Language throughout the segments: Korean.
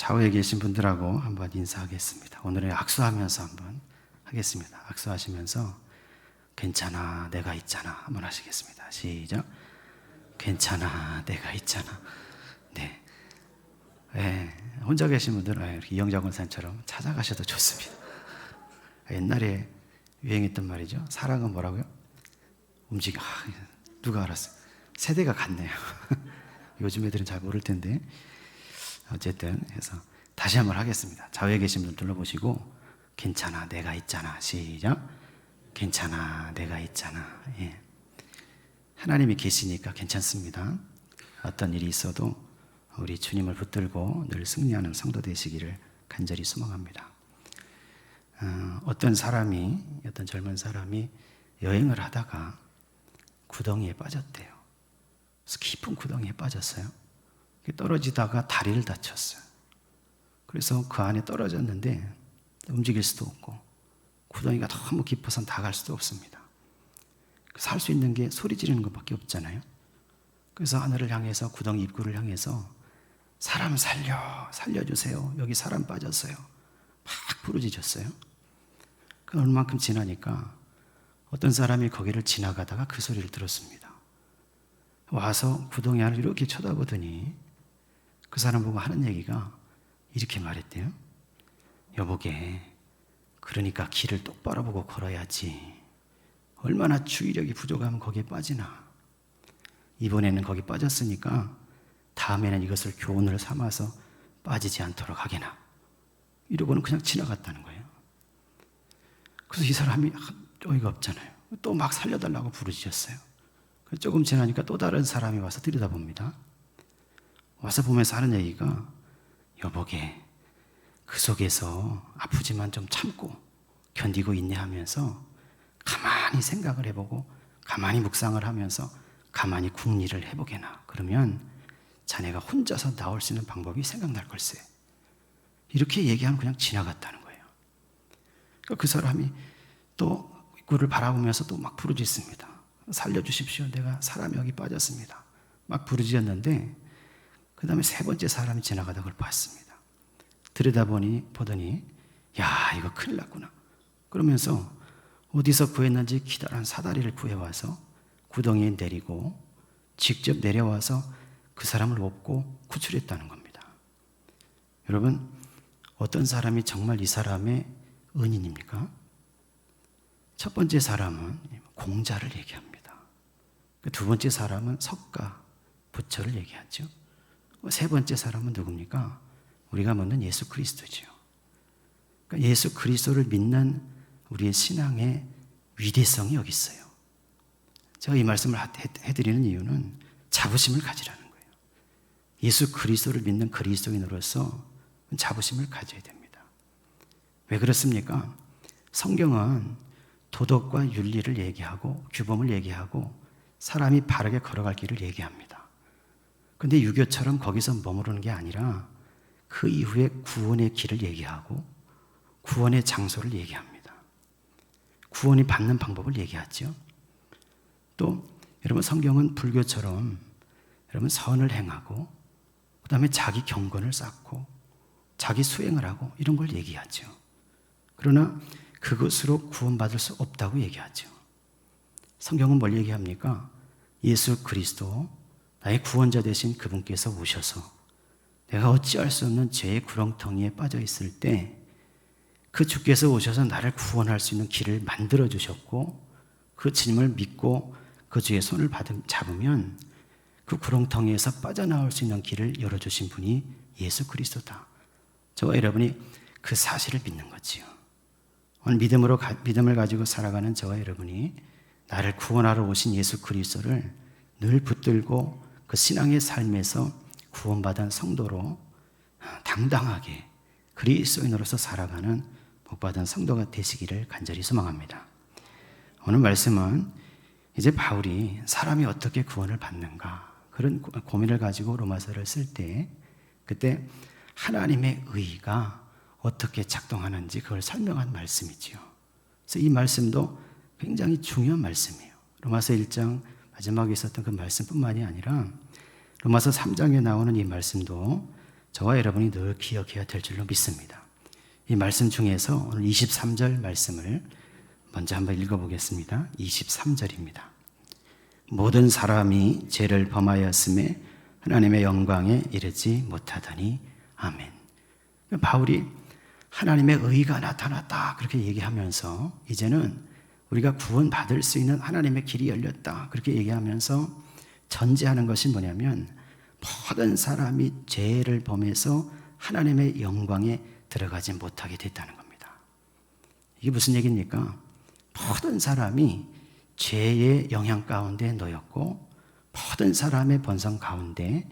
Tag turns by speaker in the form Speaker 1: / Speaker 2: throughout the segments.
Speaker 1: 좌우에 계신 분들하고 한번 인사하겠습니다. 오늘은 악수하면서 한번 하겠습니다. 악수하시면서 괜찮아 내가 있잖아 한번 하시겠습니다. 시작. 괜찮아 내가 있잖아. 네. 혼자 계신 분들은 이렇게 이영자 권사님처럼 찾아가셔도 좋습니다. 옛날에 유행했던 말이죠. 사랑은 뭐라고요? 움직여. 누가 알았어요? 세대가 같네요. 요즘 애들은 잘 모를 텐데 어쨌든 해서 다시 한번 하겠습니다. 좌우에 계신 분들 둘러보시고 괜찮아 내가 있잖아. 시작. 괜찮아 내가 있잖아. 예. 하나님이 계시니까 괜찮습니다. 어떤 일이 있어도 우리 주님을 붙들고 늘 승리하는 성도 되시기를 간절히 소망합니다. 어떤 젊은 사람이 여행을 하다가 구덩이에 빠졌대요. 그래서 깊은 구덩이에 빠졌어요. 떨어지다가 다리를 다쳤어요. 그래서 그 안에 떨어졌는데 움직일 수도 없고 구덩이가 너무 깊어서 나갈 수도 없습니다. 그래서 할 수 있는 게 소리 지르는 것밖에 없잖아요. 그래서 하늘을 향해서 구덩이 입구를 향해서 사람 살려주세요. 여기 사람 빠졌어요. 막 부르짖었어요. 그 얼마만큼 지나니까 어떤 사람이 거기를 지나가다가 그 소리를 들었습니다. 와서 구덩이 안을 이렇게 쳐다보더니 그 사람 보고 하는 얘기가 이렇게 말했대요. 여보게, 그러니까 길을 똑바로 보고 걸어야지. 얼마나 주의력이 부족하면 거기에 빠지나. 이번에는 거기 빠졌으니까 다음에는 이것을 교훈을 삼아서 빠지지 않도록 하게나. 이러고는 그냥 지나갔다는 거예요. 그래서 이 사람이 어이가 없잖아요. 또 막 살려달라고 부르짖었어요. 조금 지나니까 또 다른 사람이 와서 들여다봅니다. 와서 보면서 하는 얘기가 여보게, 그 속에서 아프지만 좀 참고 견디고 있네 하면서 가만히 생각을 해보고 가만히 묵상을 하면서 가만히 궁리를 해보게나. 그러면 자네가 혼자서 나올 수 있는 방법이 생각날 걸세. 이렇게 얘기하면 그냥 지나갔다는 거예요. 그러니까 그 사람이 또 입구를 바라보면서 또 막 부르짖습니다. 살려주십시오. 내가 사람이 여기 빠졌습니다. 막 부르짖었는데 그 다음에 세 번째 사람이 지나가다 그걸 봤습니다. 보더니 야, 이거 큰일 났구나. 그러면서 어디서 구했는지 기다란 사다리를 구해와서 구덩이에 내리고 직접 내려와서 그 사람을 업고 구출했다는 겁니다. 여러분, 어떤 사람이 정말 이 사람의 은인입니까? 첫 번째 사람은 공자를 얘기합니다. 두 번째 사람은 석가, 부처를 얘기하죠. 세 번째 사람은 누굽니까? 우리가 믿는 예수 그리스도죠. 그러니까 예수 그리스도를 믿는 우리의 신앙의 위대성이 여기 있어요. 제가 이 말씀을 해드리는 이유는 자부심을 가지라는 거예요. 예수 그리스도를 믿는 그리스도인으로서 자부심을 가져야 됩니다. 왜 그렇습니까? 성경은 도덕과 윤리를 얘기하고 규범을 얘기하고 사람이 바르게 걸어갈 길을 얘기합니다. 그런데 유교처럼 거기서 머무르는 게 아니라 그 이후에 구원의 길을 얘기하고 구원의 장소를 얘기합니다. 구원이 받는 방법을 얘기하죠. 또 여러분, 성경은 불교처럼 여러분 선을 행하고 그 다음에 자기 경건을 쌓고 자기 수행을 하고 이런 걸 얘기하죠. 그러나 그것으로 구원받을 수 없다고 얘기하죠. 성경은 뭘 얘기합니까? 예수 그리스도, 나의 구원자 되신 그분께서 오셔서 내가 어찌할 수 없는 죄의 구렁텅이에 빠져 있을 때 그 주께서 오셔서 나를 구원할 수 있는 길을 만들어 주셨고 그 주님을 믿고 그 주의 손을 잡으면 그 구렁텅이에서 빠져나올 수 있는 길을 열어주신 분이 예수 그리스도다. 저와 여러분이 그 사실을 믿는 거지요. 오늘 믿음을 가지고 살아가는 저와 여러분이 나를 구원하러 오신 예수 그리스도를 늘 붙들고 그 신앙의 삶에서 구원받은 성도로 당당하게 그리스도인으로서 살아가는 복받은 성도가 되시기를 간절히 소망합니다. 오늘 말씀은 이제 바울이 사람이 어떻게 구원을 받는가 그런 고민을 가지고 로마서를 쓸 때 그때 하나님의 의가 어떻게 작동하는지 그걸 설명한 말씀이지요. 그래서 이 말씀도 굉장히 중요한 말씀이에요. 로마서 1장 마지막에 있었던 그 말씀뿐만이 아니라 로마서 3장에 나오는 이 말씀도 저와 여러분이 늘 기억해야 될 줄로 믿습니다. 이 말씀 중에서 오늘 23절 말씀을 먼저 한번 읽어보겠습니다. 23절입니다. 모든 사람이 죄를 범하였음에 하나님의 영광에 이르지 못하더니 아멘. 바울이 하나님의 의가 나타났다 그렇게 얘기하면서 이제는 우리가 구원받을 수 있는 하나님의 길이 열렸다 그렇게 얘기하면서 전제하는 것이 뭐냐면 모든 사람이 죄를 범해서 하나님의 영광에 들어가지 못하게 됐다는 겁니다. 이게 무슨 얘기입니까? 모든 사람이 죄의 영향 가운데 놓였고 모든 사람의 본성 가운데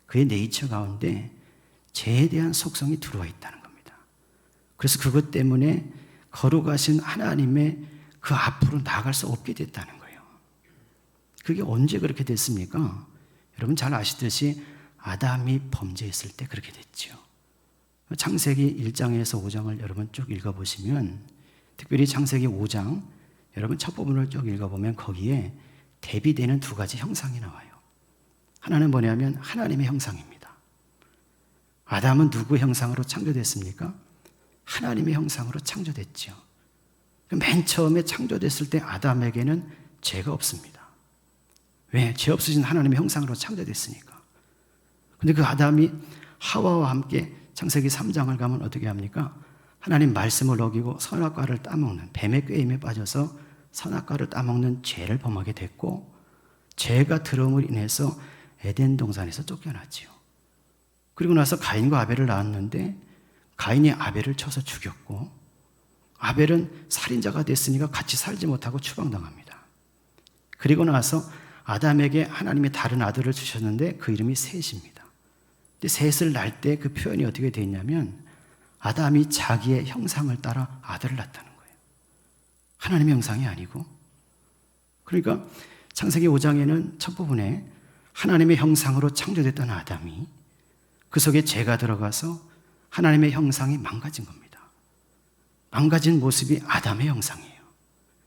Speaker 1: 그의 네이처 가운데 죄에 대한 속성이 들어와 있다는 겁니다. 그래서 그것 때문에 거룩하신 하나님의 그 앞으로 나아갈 수 없게 됐다는 거예요. 그게 언제 그렇게 됐습니까? 여러분 잘 아시듯이 아담이 범죄했을 때 그렇게 됐죠. 창세기 1장에서 5장을 여러분 쭉 읽어보시면 특별히 창세기 5장 여러분 첫 부분을 쭉 읽어보면 거기에 대비되는 두 가지 형상이 나와요. 하나는 뭐냐면 하나님의 형상입니다. 아담은 누구 형상으로 창조됐습니까? 하나님의 형상으로 창조됐죠. 맨 처음에 창조됐을 때 아담에게는 죄가 없습니다. 왜? 죄 없으신 하나님의 형상으로 창조됐으니까. 근데 그 아담이 하와와 함께 창세기 3장을 가면 어떻게 합니까? 하나님 말씀을 어기고 선악과를 따먹는 뱀의 꾀임에 빠져서 선악과를 따먹는 죄를 범하게 됐고 죄가 들어옴으로 인해서 에덴 동산에서 쫓겨났지요. 그리고 나서 가인과 아벨을 낳았는데 가인이 아벨을 쳐서 죽였고 아벨은 살인자가 됐으니까 같이 살지 못하고 추방당합니다. 그리고 나서 아담에게 하나님이 다른 아들을 주셨는데 그 이름이 셋입니다. 근데 셋을 낳을 때 그 표현이 어떻게 되어 있냐면 아담이 자기의 형상을 따라 아들을 낳았다는 거예요. 하나님의 형상이 아니고. 그러니까 창세기 5장에는 첫 부분에 하나님의 형상으로 창조됐던 아담이 그 속에 죄가 들어가서 하나님의 형상이 망가진 겁니다. 망가진 모습이 아담의 형상이에요.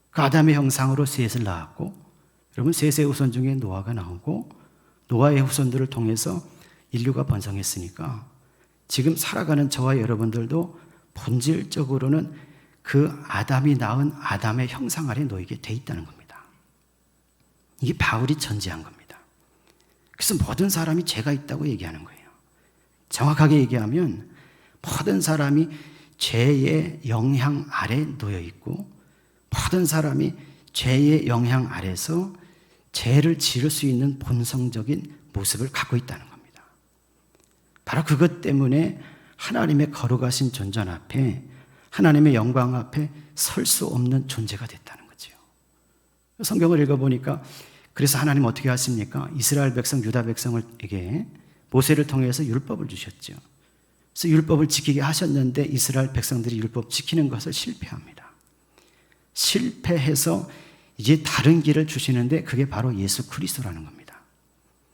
Speaker 1: 그 아담의 형상으로 셋을 낳았고 여러분 셋의 후손 중에 노아가 나오고 노아의 후손들을 통해서 인류가 번성했으니까 지금 살아가는 저와 여러분들도 본질적으로는 그 아담이 낳은 아담의 형상 아래 놓이게 돼 있다는 겁니다. 이게 바울이 전제한 겁니다. 그래서 모든 사람이 죄가 있다고 얘기하는 거예요. 정확하게 얘기하면 모든 사람이 죄의 영향 아래 놓여 있고 모든 사람이 죄의 영향 아래서 죄를 지을 수 있는 본성적인 모습을 갖고 있다는 겁니다. 바로 그것 때문에 하나님의 거룩하신 존전 앞에 하나님의 영광 앞에 설 수 없는 존재가 됐다는 거죠. 성경을 읽어보니까 그래서 하나님 어떻게 하십니까? 이스라엘 백성, 유다 백성에게 모세를 통해서 율법을 주셨죠. 그래서 율법을 지키게 하셨는데 이스라엘 백성들이 율법 지키는 것을 실패합니다. 실패해서 이제 다른 길을 주시는데 그게 바로 예수 그리스도라는 겁니다.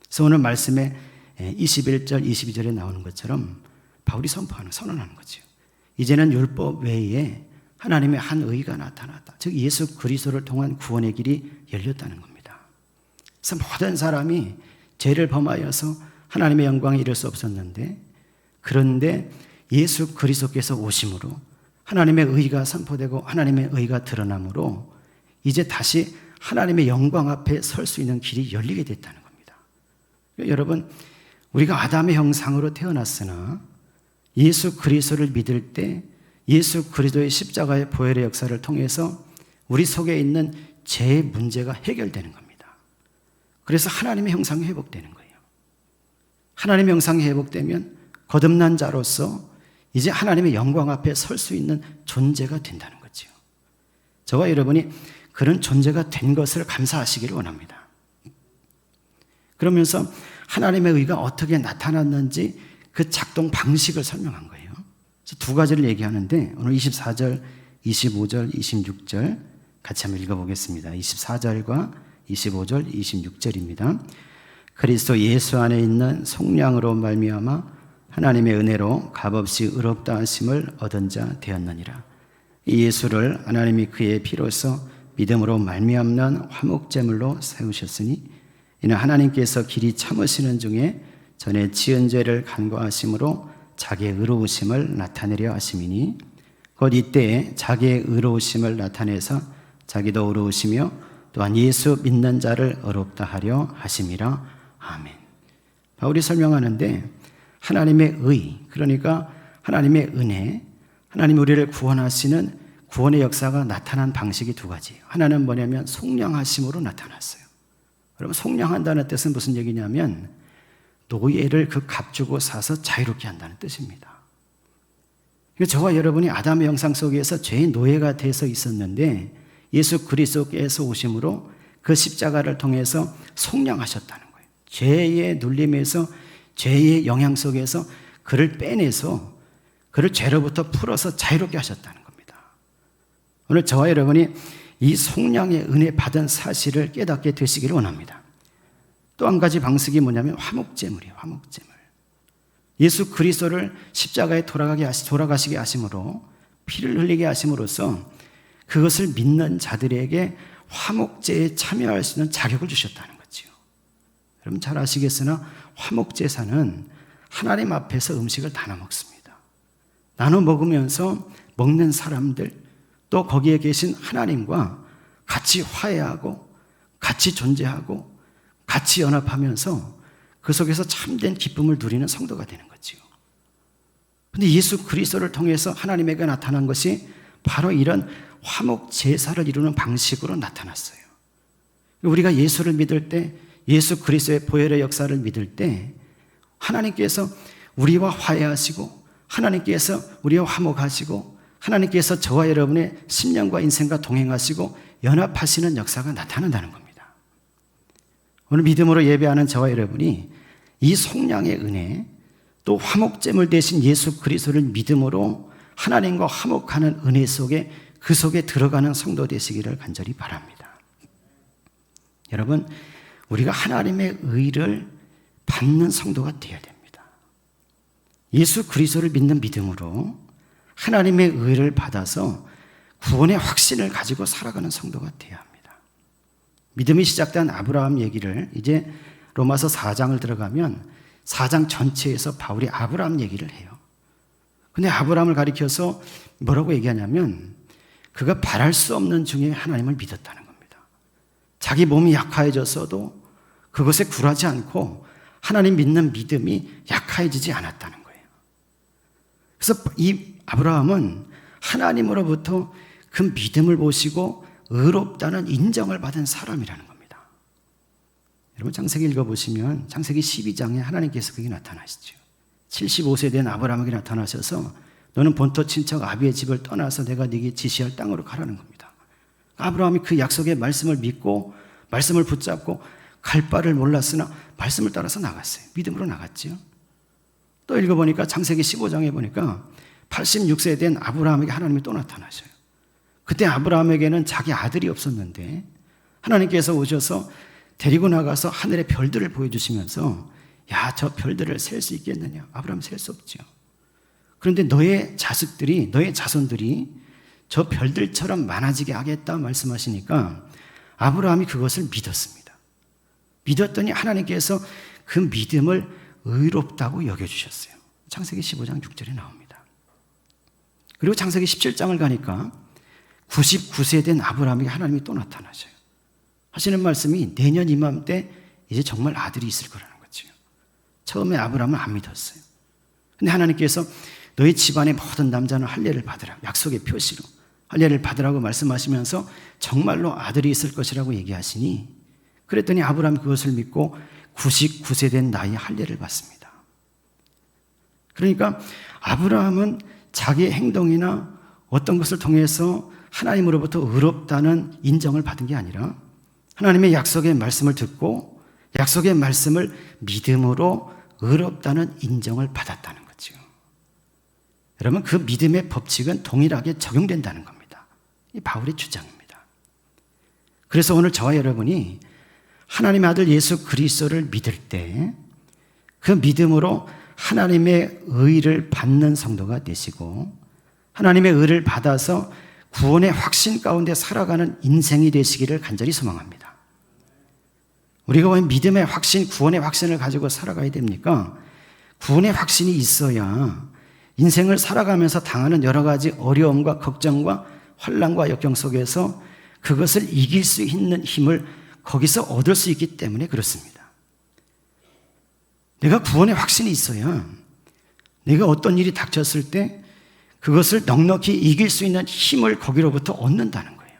Speaker 1: 그래서 오늘 말씀에 21절, 22절에 나오는 것처럼 바울이 선언하는 거죠. 이제는 율법 외에 하나님의 한 의가 나타났다. 즉 예수 그리스도를 통한 구원의 길이 열렸다는 겁니다. 그래서 모든 사람이 죄를 범하여서 하나님의 영광에 이를 수 없었는데 그런데 예수 그리스도께서 오심으로 하나님의 의가 선포되고 하나님의 의가 드러남으로 이제 다시 하나님의 영광 앞에 설 수 있는 길이 열리게 됐다는 겁니다. 여러분, 우리가 아담의 형상으로 태어났으나 예수 그리스도를 믿을 때 예수 그리스도의 십자가의 보혈의 역사를 통해서 우리 속에 있는 죄의 문제가 해결되는 겁니다. 그래서 하나님의 형상이 회복되는 거예요. 하나님의 형상이 회복되면 거듭난 자로서 이제 하나님의 영광 앞에 설 수 있는 존재가 된다는 거죠. 저와 여러분이 그런 존재가 된 것을 감사하시기를 원합니다. 그러면서 하나님의 의가 어떻게 나타났는지 그 작동 방식을 설명한 거예요. 그래서 두 가지를 얘기하는데 오늘 24절, 25절, 26절 같이 한번 읽어보겠습니다. 24절과 25절, 26절입니다. 그리스도 예수 안에 있는 속량으로 말미암아 하나님의 은혜로 값없이 의롭다 하심을 얻은 자 되었느니라. 이 예수를 하나님이 그의 피로써 믿음으로 말미암는 화목제물로 세우셨으니 이는 하나님께서 길이 참으시는 중에 전에 지은 죄를 간과하심으로 자기의 의로우심을 나타내려 하심이니 곧 이때에 자기의 의로우심을 나타내서 자기도 의로우시며 또한 예수 믿는 자를 의롭다 하려 하심이라. 아멘. 바울이 설명하는데 하나님의 의, 그러니까 하나님의 은혜, 하나님 우리를 구원하시는 구원의 역사가 나타난 방식이 두 가지예요. 하나는 뭐냐면 속량하심으로 나타났어요. 여러분, 속량한다는 뜻은 무슨 얘기냐면 노예를 그 값 주고 사서 자유롭게 한다는 뜻입니다. 저와 여러분이 아담의 형상 속에서 죄의 노예가 돼서 있었는데 예수 그리스도께서 오심으로 그 십자가를 통해서 속량하셨다는 거예요. 죄의 눌림에서, 죄의 영향 속에서 그를 빼내서 그를 죄로부터 풀어서 자유롭게 하셨다는 겁니다. 오늘 저와 여러분이 이 속량의 은혜 받은 사실을 깨닫게 되시기를 원합니다. 또 한 가지 방식이 뭐냐면 화목제물이에요. 화목제물. 예수 그리스도를 십자가에 돌아가시게 하심으로, 피를 흘리게 하심으로써 그것을 믿는 자들에게 화목제에 참여할 수 있는 자격을 주셨다는 거죠. 여러분 잘 아시겠으나 화목제사는 하나님 앞에서 음식을 나눠 먹습니다. 나눠 먹으면서 먹는 사람들, 또 거기에 계신 하나님과 같이 화해하고 같이 존재하고 같이 연합하면서 그 속에서 참된 기쁨을 누리는 성도가 되는 거지요. 그런데 예수 그리스도를 통해서 하나님에게 나타난 것이 바로 이런 화목 제사를 이루는 방식으로 나타났어요. 우리가 예수를 믿을 때, 예수 그리스도의 보혈의 역사를 믿을 때 하나님께서 우리와 화해하시고 하나님께서 우리와 화목하시고 하나님께서 저와 여러분의 심령과 인생과 동행하시고 연합하시는 역사가 나타난다는 겁니다. 오늘 믿음으로 예배하는 저와 여러분이 이 속량의 은혜, 또 화목제물 대신 예수 그리스도를 믿음으로 하나님과 화목하는 은혜 속에, 그 속에 들어가는 성도 되시기를 간절히 바랍니다. 여러분, 우리가 하나님의 의를 받는 성도가 되어야 됩니다. 예수 그리스도를 믿는 믿음으로 하나님의 의를 받아서 구원의 확신을 가지고 살아가는 성도가 되어야 합니다. 믿음이 시작된 아브라함 얘기를 이제 로마서 4장을 들어가면 4장 전체에서 바울이 아브라함 얘기를 해요. 근데 아브라함을 가리켜서 뭐라고 얘기하냐면 그가 바랄 수 없는 중에 하나님을 믿었다는 겁니다. 자기 몸이 약해졌어도 그것에 굴하지 않고 하나님 믿는 믿음이 약해지지 않았다는 거예요. 그래서 이 아브라함은 하나님으로부터 그 믿음을 보시고 의롭다는 인정을 받은 사람이라는 겁니다. 여러분 창세기 읽어보시면 창세기 12장에 하나님께서 그게 나타나시죠. 75세 된 아브라함에게 나타나셔서 너는 본토 친척 아비의 집을 떠나서 내가 네게 지시할 땅으로 가라는 겁니다. 아브라함이 그 약속의 말씀을 믿고 말씀을 붙잡고 갈 바를 몰랐으나 말씀을 따라서 나갔어요. 믿음으로 나갔죠. 또 읽어보니까 창세기 15장에 보니까 86세 된 아브라함에게 하나님이 또 나타나셔요. 그때 아브라함에게는 자기 아들이 없었는데 하나님께서 오셔서 데리고 나가서 하늘의 별들을 보여주시면서 야, 저 별들을 셀 수 있겠느냐? 아브라함 셀 수 없죠. 그런데 너의 자식들이, 너의 자손들이 저 별들처럼 많아지게 하겠다 말씀하시니까 아브라함이 그것을 믿었습니다. 믿었더니 하나님께서 그 믿음을 의롭다고 여겨주셨어요. 창세기 15장 6절에 나옵니다. 그리고 창세기 17장을 가니까 99세 된 아브라함에게 하나님이 또 나타나셔요. 하시는 말씀이 내년 이맘때 이제 정말 아들이 있을 거라는 거죠. 처음에 아브라함은 안 믿었어요. 근데 하나님께서 너희 집안의 모든 남자는 할례를 받으라. 약속의 표시로 할례를 받으라고 말씀하시면서 정말로 아들이 있을 것이라고 얘기하시니 그랬더니 아브라함이 그것을 믿고 99세 된 나이에 할례를 받습니다. 그러니까 아브라함은 자기의 행동이나 어떤 것을 통해서 하나님으로부터 의롭다는 인정을 받은 게 아니라 하나님의 약속의 말씀을 듣고 약속의 말씀을 믿음으로 의롭다는 인정을 받았다는 거죠. 여러분, 그 믿음의 법칙은 동일하게 적용된다는 겁니다. 이 바울의 주장입니다. 그래서 오늘 저와 여러분이 하나님의 아들 예수 그리스도를 믿을 때 그 믿음으로 하나님의 의를 받는 성도가 되시고 하나님의 의를 받아서 구원의 확신 가운데 살아가는 인생이 되시기를 간절히 소망합니다. 우리가 왜 믿음의 확신, 구원의 확신을 가지고 살아가야 됩니까? 구원의 확신이 있어야 인생을 살아가면서 당하는 여러 가지 어려움과 걱정과 환난과 역경 속에서 그것을 이길 수 있는 힘을 거기서 얻을 수 있기 때문에 그렇습니다. 내가 구원의 확신이 있어야 내가 어떤 일이 닥쳤을 때 그것을 넉넉히 이길 수 있는 힘을 거기로부터 얻는다는 거예요.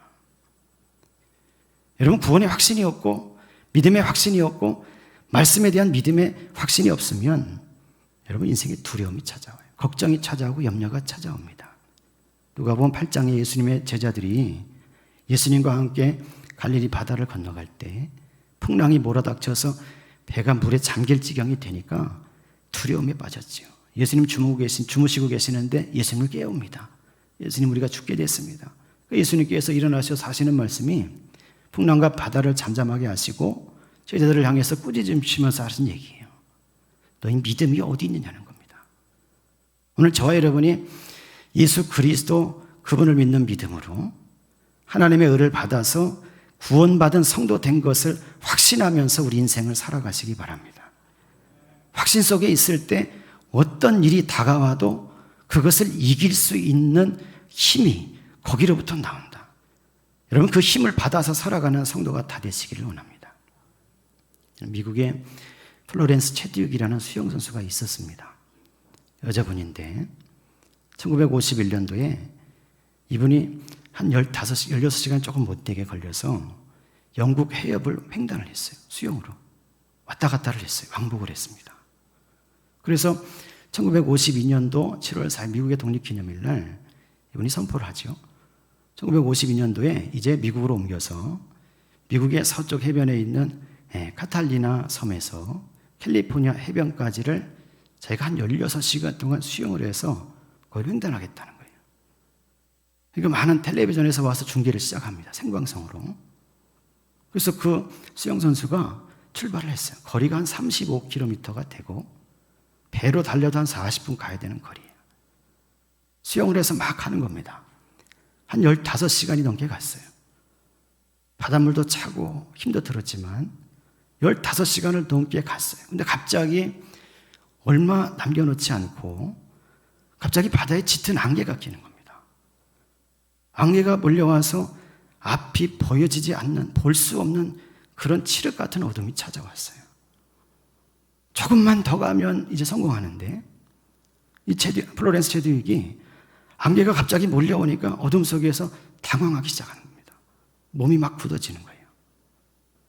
Speaker 1: 여러분, 구원의 확신이 없고 믿음의 확신이 없고 말씀에 대한 믿음의 확신이 없으면 여러분 인생에 두려움이 찾아와요. 걱정이 찾아오고 염려가 찾아옵니다. 누가복음 8장에 예수님의 제자들이 예수님과 함께 갈릴리 바다를 건너갈 때 풍랑이 몰아닥쳐서 배가 물에 잠길 지경이 되니까 두려움에 빠졌지요. 예수님 주무시고 계시는데 예수님을 깨웁니다. 예수님, 우리가 죽게 됐습니다. 예수님께서 일어나셔서 하시는 말씀이 풍랑과 바다를 잠잠하게 하시고 제자들을 향해서 꾸짖으시면서 하신 얘기예요. 너희 믿음이 어디 있느냐는 겁니다. 오늘 저와 여러분이 예수 그리스도 그분을 믿는 믿음으로 하나님의 의를 받아서 구원받은 성도 된 것을 확신하면서 우리 인생을 살아가시기 바랍니다. 확신 속에 있을 때 어떤 일이 다가와도 그것을 이길 수 있는 힘이 거기로부터 나온다. 여러분, 그 힘을 받아서 살아가는 성도가 다 되시기를 원합니다. 미국에 플로렌스 체듀익이라는 수영선수가 있었습니다. 여자분인데 1951년도에 이분이 한 16시간 조금 못되게 걸려서 영국 해협을 횡단을 했어요. 수영으로. 왔다 갔다를 했어요. 왕복을 했습니다. 그래서 1952년도 7월 4일 미국의 독립기념일 날 이분이 선포를 하죠. 1952년도에 이제 미국으로 옮겨서 미국의 서쪽 해변에 있는 카탈리나 섬에서 캘리포니아 해변까지를 자기가 한 16시간 동안 수영을 해서 거기를 횡단하겠다는 거예요. 그러니까 많은 텔레비전에서 와서 중계를 시작합니다. 생방송으로. 그래서 그 수영선수가 출발을 했어요. 거리가 한 35km가 되고 배로 달려도 한 40분 가야 되는 거리예요. 수영을 해서 막 하는 겁니다. 한 15시간이 넘게 갔어요. 바닷물도 차고 힘도 들었지만 15시간을 넘게 갔어요. 근데 갑자기 얼마 남겨놓지 않고 갑자기 바다에 짙은 안개가 끼는 겁니다. 안개가 몰려와서 앞이 보여지지 않는, 볼 수 없는 그런 칠흑 같은 어둠이 찾아왔어요. 조금만 더 가면 이제 성공하는데 이 플로렌스 체듀익이 안개가 갑자기 몰려오니까 어둠 속에서 당황하기 시작하는 겁니다. 몸이 막 굳어지는 거예요.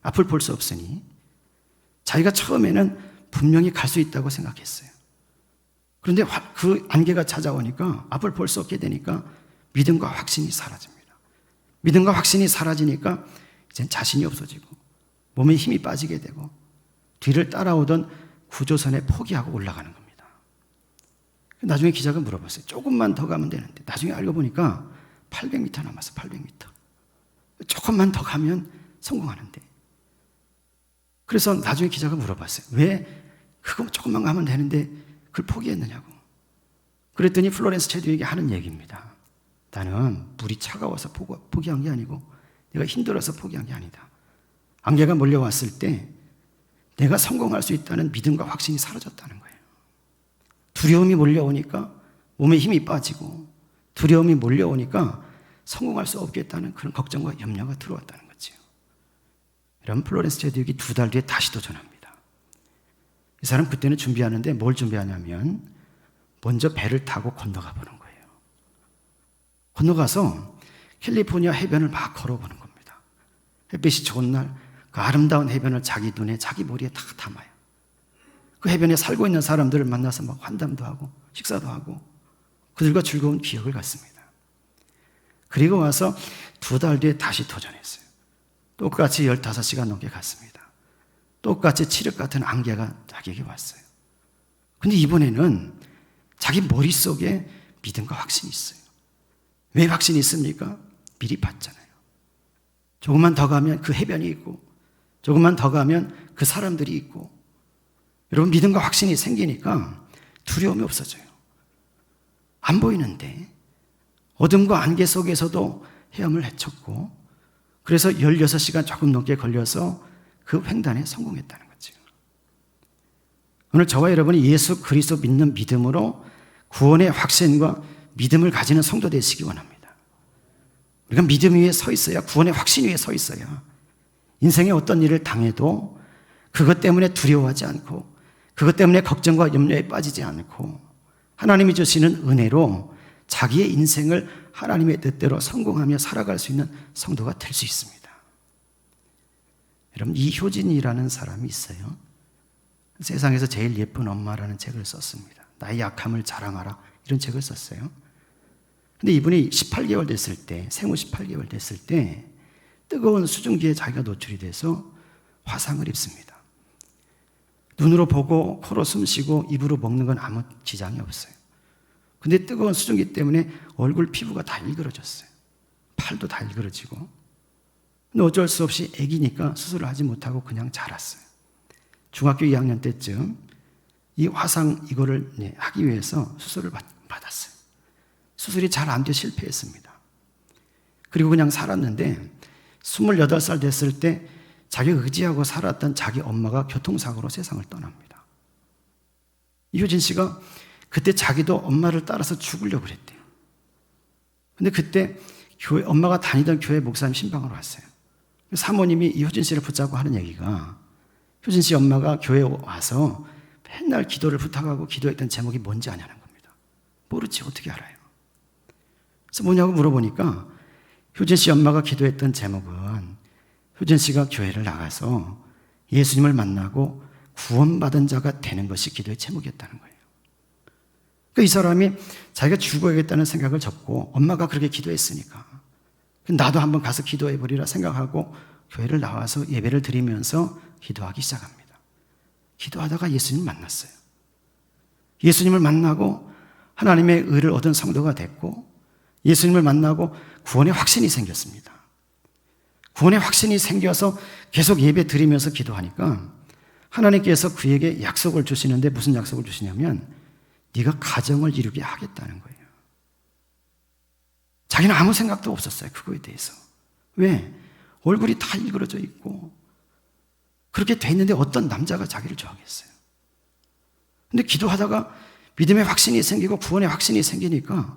Speaker 1: 앞을 볼 수 없으니 자기가 처음에는 분명히 갈 수 있다고 생각했어요. 그런데 그 안개가 찾아오니까 앞을 볼 수 없게 되니까 믿음과 확신이 사라집니다. 믿음과 확신이 사라지니까 이젠 자신이 없어지고 몸에 힘이 빠지게 되고 뒤를 따라오던 구조선에 포기하고 올라가는 겁니다. 나중에 기자가 물어봤어요. 조금만 더 가면 되는데 나중에 알고 보니까 800m 남았어. 800m. 조금만 더 가면 성공하는데. 그래서 나중에 기자가 물어봤어요. 왜 그거 조금만 가면 되는데 그걸 포기했느냐고. 그랬더니 플로렌스 체듀익이 하는 얘기입니다. 나는 물이 차가워서 포기한 게 아니고 내가 힘들어서 포기한 게 아니다. 안개가 몰려왔을 때 내가 성공할 수 있다는 믿음과 확신이 사라졌다는 거예요. 두려움이 몰려오니까 몸에 힘이 빠지고 두려움이 몰려오니까 성공할 수 없겠다는 그런 걱정과 염려가 들어왔다는 거죠. 여러분, 플로렌스 체듀익이 2달 뒤에 다시 도전합니다. 이 사람 그때는 준비하는데 뭘 준비하냐면 먼저 배를 타고 건너가 보는 거예요. 건너가서 캘리포니아 해변을 막 걸어보는 겁니다. 햇빛이 좋은 날 그 아름다운 해변을 자기 눈에 자기 머리에 다 담아요. 그 해변에 살고 있는 사람들을 만나서 막 환담도 하고 식사도 하고 그들과 즐거운 기억을 갖습니다. 그리고 와서 2달 뒤에 다시 도전했어요. 똑같이 15시간 넘게 갔습니다. 똑같이 칠흑 같은 안개가 자기에게 왔어요. 근데 이번에는 자기 머릿속에 믿음과 확신이 있어요. 왜 확신이 있습니까? 미리 봤잖아요. 조금만 더 가면 그 해변이 있고 조금만 더 가면 그 사람들이 있고 여러분, 믿음과 확신이 생기니까 두려움이 없어져요. 안 보이는데 어둠과 안개 속에서도 헤엄을 헤쳤고 그래서 16시간 조금 넘게 걸려서 그 횡단에 성공했다는 거죠. 오늘 저와 여러분이 예수 그리스도 믿는 믿음으로 구원의 확신과 믿음을 가지는 성도 되시기 원합니다. 우리가 믿음 위에 서 있어야, 구원의 확신 위에 서 있어야 인생에 어떤 일을 당해도 그것 때문에 두려워하지 않고 그것 때문에 걱정과 염려에 빠지지 않고 하나님이 주시는 은혜로 자기의 인생을 하나님의 뜻대로 성공하며 살아갈 수 있는 성도가 될 수 있습니다. 여러분, 이효진이라는 사람이 있어요. 세상에서 제일 예쁜 엄마라는 책을 썼습니다. 나의 약함을 자랑하라, 이런 책을 썼어요. 근데 이분이 18개월 됐을 때, 생후 18개월 됐을 때 뜨거운 수증기에 자기가 노출이 돼서 화상을 입습니다. 눈으로 보고 코로 숨쉬고 입으로 먹는 건 아무 지장이 없어요. 근데 뜨거운 수증기 때문에 얼굴 피부가 다 일그러졌어요. 팔도 다 일그러지고. 근데 어쩔 수 없이 아기니까 수술을 하지 못하고 그냥 자랐어요. 중학교 2학년 때쯤 이 화상 이거를 하기 위해서 수술을 받았어요. 수술이 잘 안 돼 실패했습니다. 그리고 그냥 살았는데 28살 됐을 때 자기가 의지하고 살았던 자기 엄마가 교통사고로 세상을 떠납니다. 이효진 씨가 그때 자기도 엄마를 따라서 죽으려고 그랬대요. 근데 그때 엄마가 다니던 교회 목사님 신방으로 왔어요. 사모님이 이효진 씨를 붙잡고 하는 얘기가, 효진 씨 엄마가 교회에 와서 맨날 기도를 부탁하고 기도했던 제목이 뭔지 아냐는 겁니다. 모르지, 어떻게 알아요? 그래서 뭐냐고 물어보니까 효진 씨 엄마가 기도했던 제목은 효진 씨가 교회를 나가서 예수님을 만나고 구원받은 자가 되는 것이 기도의 제목이었다는 거예요. 그러니까 이 사람이 자기가 죽어야겠다는 생각을 접고 엄마가 그렇게 기도했으니까 나도 한번 가서 기도해버리라 생각하고 교회를 나와서 예배를 드리면서 기도하기 시작합니다. 기도하다가 예수님을 만났어요. 예수님을 만나고 하나님의 의를 얻은 성도가 됐고 예수님을 만나고 구원의 확신이 생겼습니다. 구원의 확신이 생겨서 계속 예배 드리면서 기도하니까 하나님께서 그에게 약속을 주시는데 무슨 약속을 주시냐면 네가 가정을 이루게 하겠다는 거예요. 자기는 아무 생각도 없었어요, 그거에 대해서. 왜? 얼굴이 다 일그러져 있고 그렇게 돼 있는데 어떤 남자가 자기를 좋아하겠어요. 근데 기도하다가 믿음의 확신이 생기고 구원의 확신이 생기니까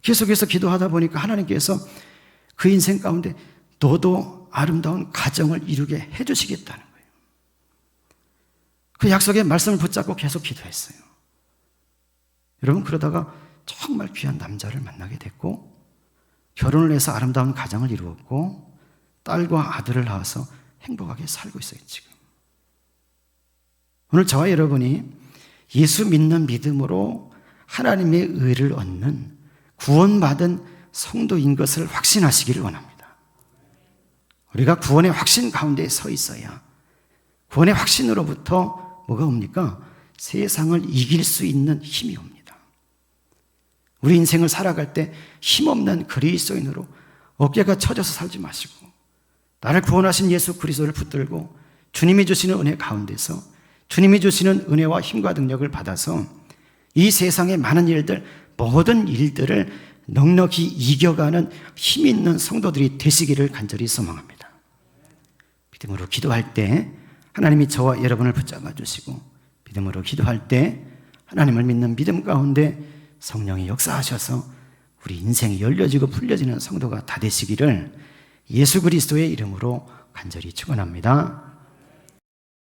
Speaker 1: 계속해서 기도하다 보니까 하나님께서 그 인생 가운데 너도 아름다운 가정을 이루게 해주시겠다는 거예요. 그 약속의 말씀을 붙잡고 계속 기도했어요. 여러분, 그러다가 정말 귀한 남자를 만나게 됐고 결혼을 해서 아름다운 가정을 이루었고 딸과 아들을 낳아서 행복하게 살고 있어요, 지금. 오늘 저와 여러분이 예수 믿는 믿음으로 하나님의 의를 얻는 구원받은 성도인 것을 확신하시기를 원합니다. 우리가 구원의 확신 가운데 서 있어야 구원의 확신으로부터 뭐가 옵니까? 세상을 이길 수 있는 힘이 옵니다. 우리 인생을 살아갈 때 힘없는 그리스도인으로 어깨가 처져서 살지 마시고 나를 구원하신 예수 그리스도를 붙들고 주님이 주시는 은혜 가운데서 주님이 주시는 은혜와 힘과 능력을 받아서 이 세상의 많은 일들, 모든 일들을 넉넉히 이겨가는 힘 있는 성도들이 되시기를 간절히 소망합니다. 믿음으로 기도할 때 하나님이 저와 여러분을 붙잡아 주시고 믿음으로 기도할 때 하나님을 믿는 믿음 가운데 성령이 역사하셔서 우리 인생이 열려지고 풀려지는 성도가 다 되시기를 예수 그리스도의 이름으로 간절히 축원합니다.